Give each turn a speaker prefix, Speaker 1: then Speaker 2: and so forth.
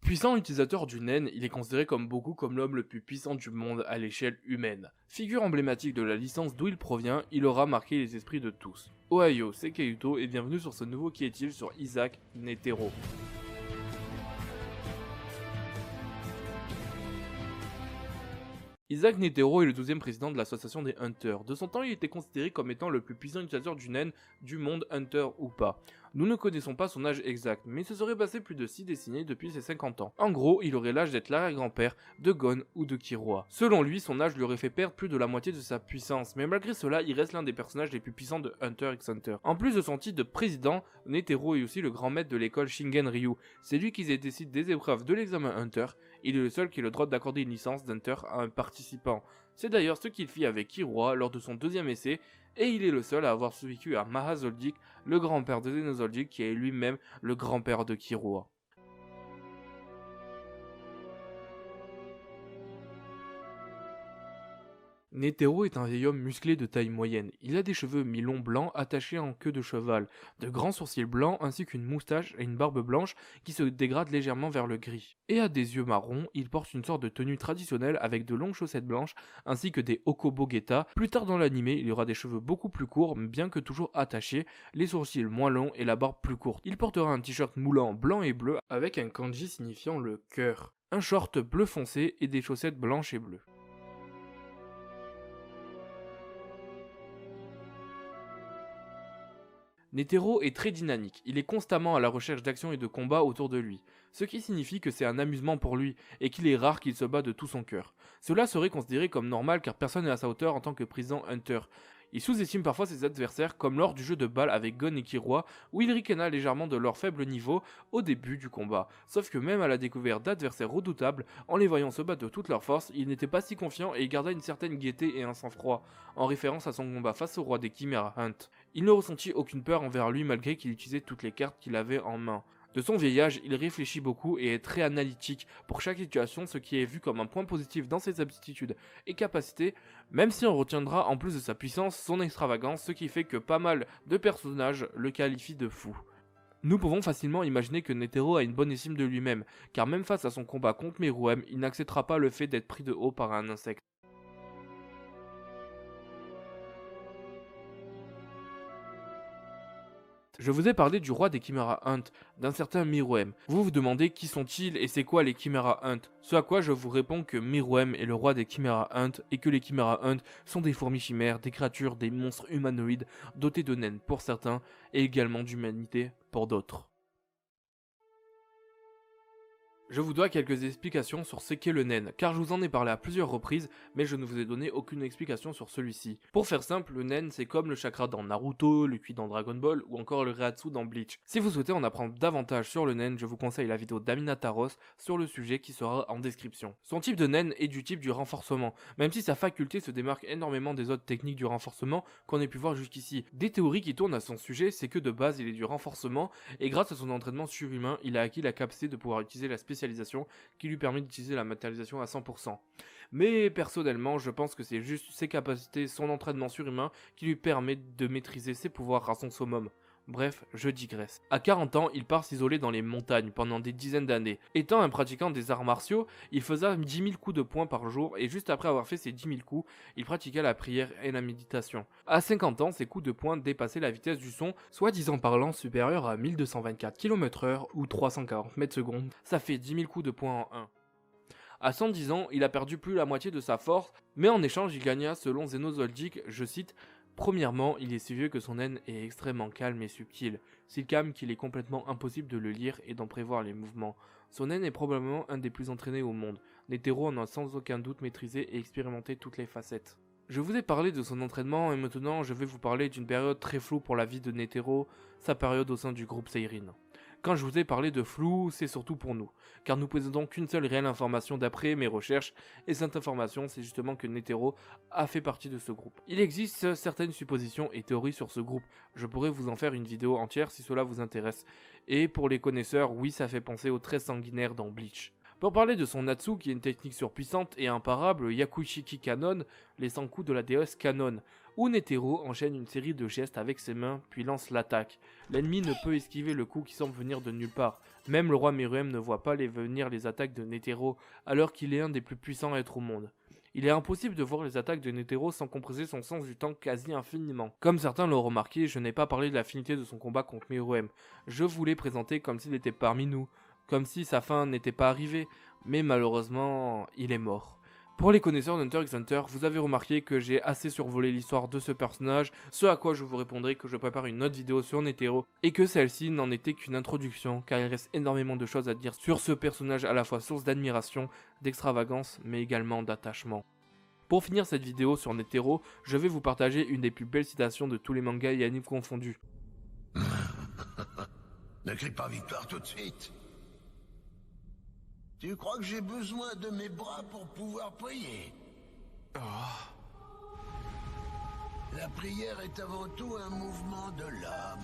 Speaker 1: Puissant utilisateur du Nen, il est considéré comme beaucoup comme l'homme le plus puissant du monde à l'échelle humaine. Figure emblématique de la licence d'où il provient, il aura marqué les esprits de tous. Ohio, c'est Kayuto et bienvenue sur ce nouveau Qui est-il sur Isaac Netero. Isaac Netero est le 12e président de l'association des Hunters. De son temps, il était considéré comme étant le plus puissant utilisateur du Nen du monde, Hunter ou pas. Nous ne connaissons pas son âge exact, mais il se serait passé plus de 6 décennies depuis ses 50 ans. En gros, il aurait l'âge d'être l'arrière-grand-père de Gon ou de Killua. Selon lui, son âge lui aurait fait perdre plus de la moitié de sa puissance, mais malgré cela, il reste l'un des personnages les plus puissants de Hunter x Hunter. En plus de son titre de président, Netero est aussi le grand maître de l'école Shingen Ryu. C'est lui qui décide des épreuves de l'examen Hunter. Il est le seul qui ait le droit d'accorder une licence d'Hunter à un participant. C'est d'ailleurs ce qu'il fit avec Killua lors de son deuxième essai, et il est le seul à avoir survécu à Mahazoldyck, le grand-père de Xenozoldyck qui est lui-même le grand-père de Killua. Netero est un vieil homme musclé de taille moyenne. Il a des cheveux mi-longs blancs attachés en queue de cheval, de grands sourcils blancs ainsi qu'une moustache et une barbe blanche qui se dégrade légèrement vers le gris. Et a des yeux marrons, il porte une sorte de tenue traditionnelle avec de longues chaussettes blanches ainsi que des okobogeta. Plus tard dans l'anime, il y aura des cheveux beaucoup plus courts bien que toujours attachés, les sourcils moins longs et la barbe plus courte. Il portera un t-shirt moulant blanc et bleu avec un kanji signifiant le cœur, un short bleu foncé et des chaussettes blanches et bleues. Netero est très dynamique, il est constamment à la recherche d'action et de combats autour de lui, ce qui signifie que c'est un amusement pour lui et qu'il est rare qu'il se bat de tout son cœur. Cela serait considéré comme normal car personne n'est à sa hauteur en tant que président Hunter. Il sous-estime parfois ses adversaires comme lors du jeu de balle avec Gon et Killua où il ricana légèrement de leur faible niveau au début du combat. Sauf que même à la découverte d'adversaires redoutables, en les voyant se battre de toute leur force, il n'était pas si confiant et il garda une certaine gaieté et un sang-froid, en référence à son combat face au roi des Chimera Hunt. Il ne ressentit aucune peur envers lui malgré qu'il utilisait toutes les cartes qu'il avait en main. De son vieil âge, il réfléchit beaucoup et est très analytique pour chaque situation, ce qui est vu comme un point positif dans ses aptitudes et capacités, même si on retiendra en plus de sa puissance son extravagance, ce qui fait que pas mal de personnages le qualifient de fou. Nous pouvons facilement imaginer que Netero a une bonne estime de lui-même, car même face à son combat contre Meruem, il n'acceptera pas le fait d'être pris de haut par un insecte. Je vous ai parlé du roi des Chimera Hunt, d'un certain Meruem. Vous vous demandez qui sont-ils et c'est quoi les Chimera Hunt. Ce à quoi je vous réponds que Meruem est le roi des Chimera Hunt et que les Chimera Hunt sont des fourmis chimères, des créatures, des monstres humanoïdes dotés de naines pour certains et également d'humanité pour d'autres. Je vous dois quelques explications sur ce qu'est le Nen, car je vous en ai parlé à plusieurs reprises, mais je ne vous ai donné aucune explication sur celui-ci. Pour faire simple, le Nen c'est comme le chakra dans Naruto, le Ki dans Dragon Ball, ou encore le Reiatsu dans Bleach. Si vous souhaitez en apprendre davantage sur le Nen, je vous conseille la vidéo d'Aminataros sur le sujet qui sera en description. Son type de Nen est du type du renforcement, même si sa faculté se démarque énormément des autres techniques du renforcement qu'on ait pu voir jusqu'ici. Des théories qui tournent à son sujet, c'est que de base il est du renforcement, et grâce à son entraînement surhumain, il a acquis la capacité de pouvoir utiliser la spécialisation qui lui permet d'utiliser la matérialisation à 100%. Mais personnellement, je pense que c'est juste ses capacités, son entraînement surhumain qui lui permet de maîtriser ses pouvoirs à son summum. Bref, je digresse. À 40 ans, il part s'isoler dans les montagnes pendant des dizaines d'années. Étant un pratiquant des arts martiaux, il faisait 10 000 coups de poing par jour et juste après avoir fait ces 10 000 coups, il pratiquait la prière et la méditation. À 50 ans, ses coups de poing dépassaient la vitesse du son, soi-disant parlant supérieure à 1224 km/h ou 340 mètres secondes. Ça fait 10 000 coups de poing en 1. À 110 ans, il a perdu plus la moitié de sa force, mais en échange, il gagna, selon Xenozoldyck, je cite, premièrement, il est si vieux que son haine est extrêmement calme et subtil, si calme qu'il est complètement impossible de le lire et d'en prévoir les mouvements. Son haine est probablement un des plus entraînés au monde. Netero en a sans aucun doute maîtrisé et expérimenté toutes les facettes. Je vous ai parlé de son entraînement et maintenant je vais vous parler d'une période très floue pour la vie de Netero, sa période au sein du groupe Seirin. Quand je vous ai parlé de flou, c'est surtout pour nous, car nous possédons qu'une seule réelle information d'après mes recherches, et cette information c'est justement que Netero a fait partie de ce groupe. Il existe certaines suppositions et théories sur ce groupe, je pourrais vous en faire une vidéo entière si cela vous intéresse, et pour les connaisseurs, oui ça fait penser aux 13 sanguinaires dans Bleach. Pour parler de son Natsu, qui est une technique surpuissante et imparable, le Yakushiki Kanon, les 100 coups de la déesse Kanon, où Netero enchaîne une série de gestes avec ses mains, puis lance l'attaque. L'ennemi ne peut esquiver le coup qui semble venir de nulle part. Même le roi Meruem ne voit pas venir les attaques de Netero, alors qu'il est un des plus puissants êtres au monde. Il est impossible de voir les attaques de Netero sans compresser son sens du temps quasi infiniment. Comme certains l'ont remarqué, je n'ai pas parlé de l'affinité de son combat contre Meruem. Je voulais présenter comme s'il était parmi nous, comme si sa fin n'était pas arrivée, mais malheureusement, il est mort. Pour les connaisseurs d'Hunter x Hunter, vous avez remarqué que j'ai assez survolé l'histoire de ce personnage, ce à quoi je vous répondrai que je prépare une autre vidéo sur Netero, et que celle-ci n'en était qu'une introduction, car il reste énormément de choses à dire sur ce personnage à la fois source d'admiration, d'extravagance, mais également d'attachement. Pour finir cette vidéo sur Netero, je vais vous partager une des plus belles citations de tous les mangas et animes confondus.
Speaker 2: Ne crie pas victoire tout de suite. Tu crois que j'ai besoin de mes bras pour pouvoir prier? La prière est avant tout un mouvement de l'âme.